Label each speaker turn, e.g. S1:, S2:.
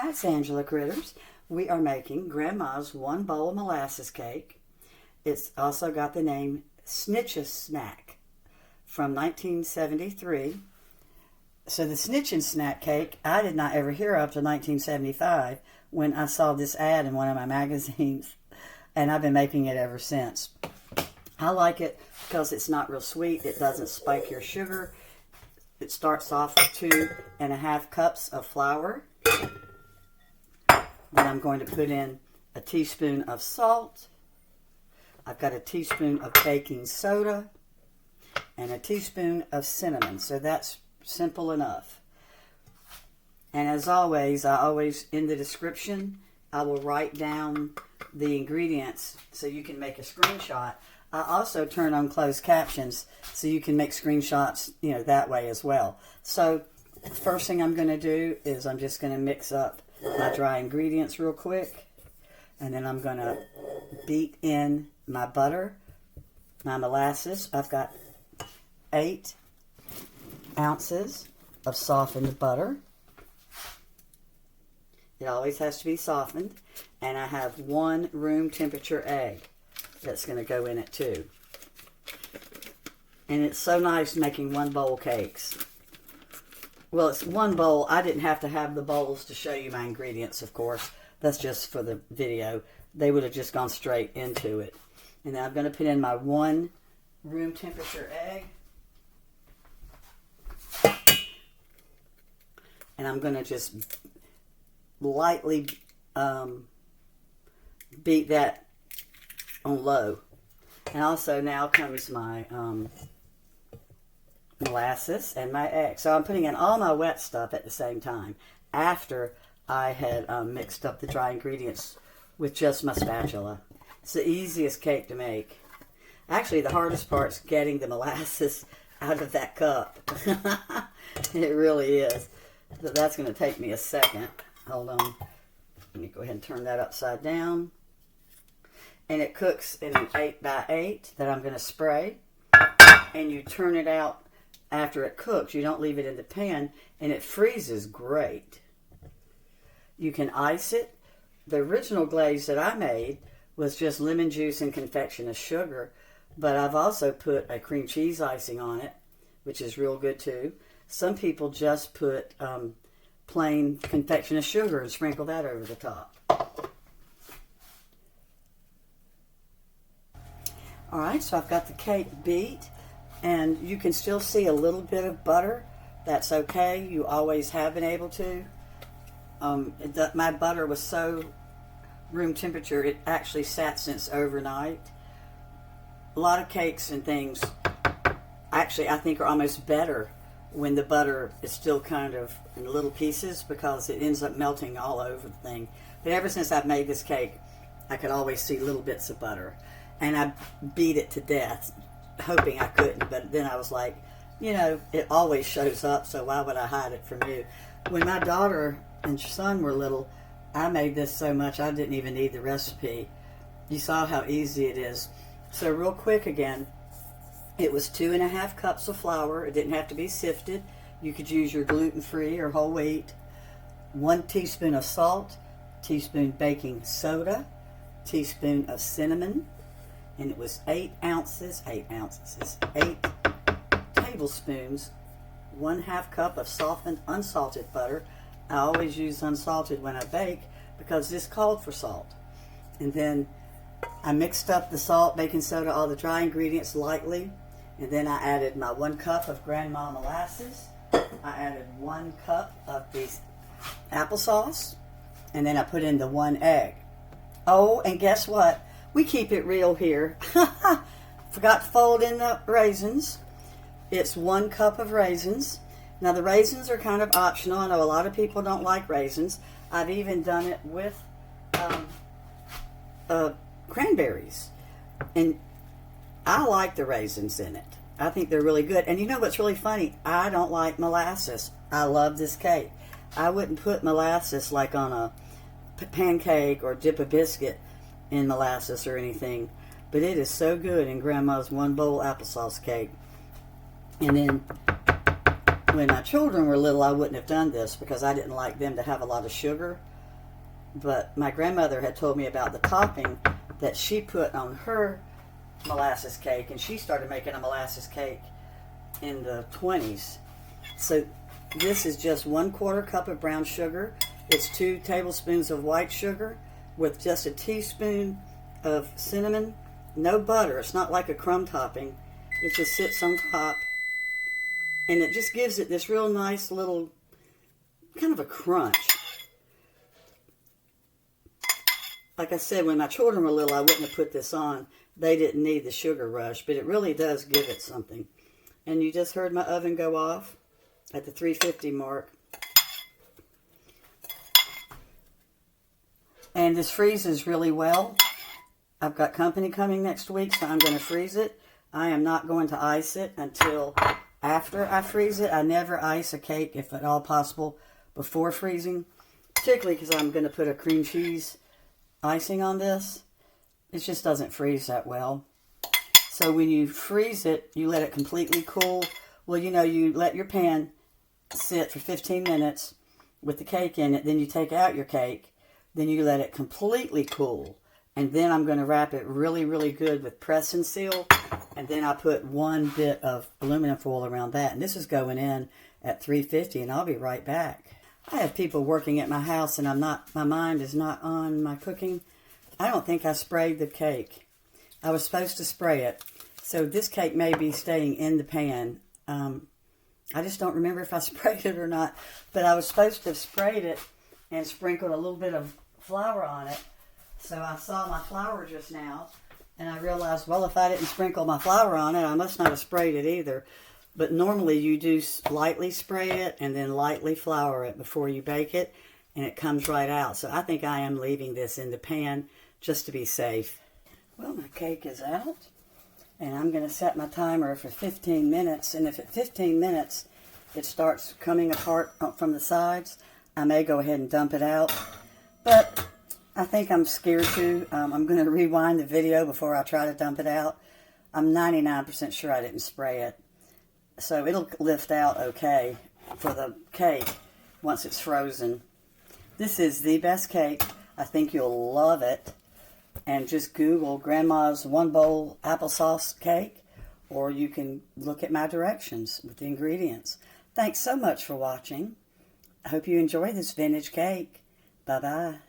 S1: Hi, it's Angela Critters. We are making Grandma's one bowl molasses cake. It's also got the name Snitch's Snack from 1973. So the Snitch and Snack cake I did not ever hear of till 1975 when I saw this ad in one of my magazines, and I've been making it ever since. I like it because it's not real sweet. It doesn't spike your sugar. It starts off with 2.5 cups of flour. Then I'm going to put in a teaspoon of salt. I've got a teaspoon of baking soda and a teaspoon of cinnamon. So that's simple enough. And as always, in the description, I will write down the ingredients so you can make a screenshot. I also turn on closed captions so you can make screenshots, that way as well. So the first thing I'm going to do is I'm just going to mix up my dry ingredients real quick. And then I'm going to beat in my butter, my molasses. I've got 8 ounces of softened butter. It always has to be softened. And I have 1 room temperature egg that's going to go in it too. And it's so nice making one bowl cakes. Well, it's one bowl. I didn't have to have the bowls to show you my ingredients, of course. That's just for the video. They would have just gone straight into it. And then I'm going to put in my 1 room temperature egg. And I'm going to just lightly beat that on low. And also now comes my molasses and my egg. So I'm putting in all my wet stuff at the same time after I had mixed up the dry ingredients with just my spatula. It's the easiest cake to make. Actually, the hardest part's getting the molasses out of that cup. It really is. So that's going to take me a second. Hold on. Let me go ahead and turn that upside down. And it cooks in an 8x8 that I'm going to spray. And you turn it out after it cooks. You don't leave it in the pan. And it freezes great. You can ice it. The original glaze that I made was just lemon juice and Confectioners sugar. But I've also put a cream cheese icing on it, which is real good too. Some people just put plain Confectioners sugar and sprinkle that over the top. Alright, so I've got the cake beat, and you can still see a little bit of butter. That's okay. You always have been able to. My butter was so room temperature, it actually sat since overnight. A lot of cakes and things, actually, I think are almost better when the butter is still kind of in little pieces because it ends up melting all over the thing. But ever since I've made this cake, I could always see little bits of butter. And I beat it to death, hoping I couldn't. But then I was like, it always shows up, so why would I hide it from you? When my daughter and son were little, I made this so much I didn't even need the recipe. You saw how easy it is. So real quick again, it was 2.5 cups of flour. It didn't have to be sifted. You could use your gluten-free or whole wheat. 1 teaspoon of salt, teaspoon baking soda, teaspoon of cinnamon, and it was 8 tablespoons, 1/2 cup of softened unsalted butter. I always use unsalted when I bake because this called for salt. And then I mixed up the salt, baking soda, all the dry ingredients lightly. And then I added my 1 cup of Grandma molasses. I added 1 cup of the applesauce. And then I put in the 1 egg. Oh, and guess what? We keep it real here. Forgot to fold in the raisins. It's 1 cup of raisins. Now the raisins are kind of optional. I know a lot of people don't like raisins. I've even done it with cranberries. And I like the raisins in it. I think they're really good. And you know what's really funny? I don't like molasses. I love this cake. I wouldn't put molasses like on a pancake or dip a biscuit in molasses or anything. But it is so good in Grandma's one bowl applesauce cake. And then when my children were little, I wouldn't have done this because I didn't like them to have a lot of sugar. But my grandmother had told me about the topping that she put on her molasses cake, and she started making a molasses cake in the 20s. So this is just 1/4 cup of brown sugar. It's 2 tablespoons of white sugar with just a teaspoon of cinnamon. No butter. It's not like a crumb topping. It just sits on top. And it just gives it this real nice little kind of a crunch. Like I said, when my children were little, I wouldn't have put this on. They didn't need the sugar rush, but it really does give it something. And you just heard my oven go off at the 350 mark. And this freezes really well. I've got company coming next week, so I'm going to freeze it. I am not going to ice it until after I freeze it. I never ice a cake, if at all possible, before freezing, particularly because I'm going to put a cream cheese icing on this. It just doesn't freeze that well. So when you freeze it, you let it completely cool. Well, you know, you let your pan sit for 15 minutes with the cake in it. Then you take out your cake. Then you let it completely cool. And then I'm going to wrap it really, really good with press and seal. And then I put 1 bit of aluminum foil around that. And this is going in at 350, and I'll be right back. I have people working at my house, and my mind is not on my cooking. I don't think I sprayed the cake. I was supposed to spray it. So this cake may be staying in the pan. I just don't remember if I sprayed it or not. But I was supposed to have sprayed it and sprinkled a little bit of flour on it. So I saw my flour just now, and I realized, well, if I didn't sprinkle my flour on it, I must not have sprayed it either. But normally you do lightly spray it and then lightly flour it before you bake it, and it comes right out. So I think I am leaving this in the pan just to be safe. Well, my cake is out, and I'm going to set my timer for 15 minutes. And if at 15 minutes it starts coming apart from the sides, I may go ahead and dump it out. But I think I'm scared to. I'm going to rewind the video before I try to dump it out. I'm 99% sure I didn't spray it. So it'll lift out okay for the cake once it's frozen. This is the best cake. I think you'll love it. And just Google Grandma's 1-bowl applesauce cake, or you can look at my directions with the ingredients. Thanks so much for watching. I hope you enjoy this vintage cake. Bye-bye.